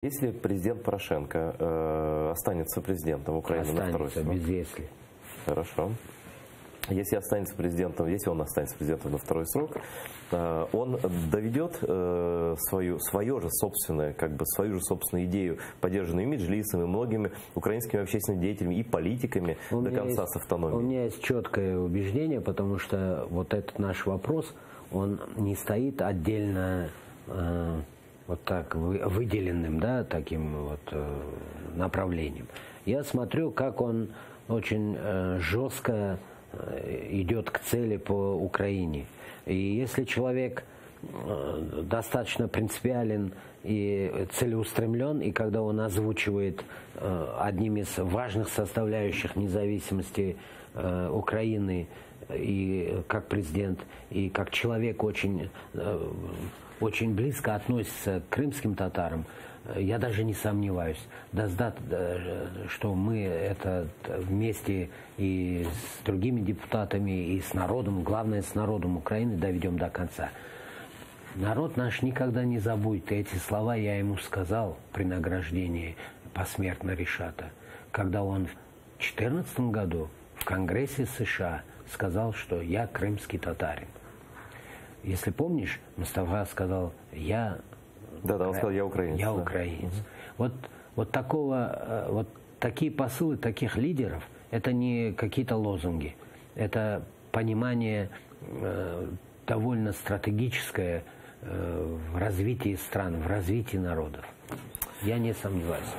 Если президент Порошенко останется президентом Украины на второй срок? Без «если». Хорошо. Если он останется президентом на второй срок, он доведет свою же собственную идею, поддержанную и Меджлисом, и многими украинскими общественными деятелями и политиками до конца с автономией. У меня есть четкое убеждение, потому что вот этот наш вопрос, он не стоит отдельно вот так выделенным, да, таким вот направлением. Я смотрю, как он очень жестко идет к цели по Украине. И если человек достаточно принципиален и целеустремлен, и когда он озвучивает одним из важных составляющих независимости Украины и как президент, и как человек очень близко относится к крымским татарам, я даже не сомневаюсь, что мы это вместе и с другими депутатами, и с народом, главное, с народом Украины доведем до конца. Народ наш никогда не забудет. И эти слова я ему сказал при награждении посмертно Ришата, когда он в 2014 году в Конгрессе США сказал, что я крымский татарин. Если помнишь, Мустафа сказал, он сказал, я украинец. Я украинец. Вот такие посылы таких лидеров, это не какие-то лозунги, это понимание довольно стратегическое в развитии стран, в развитии народов. Я не сомневаюсь.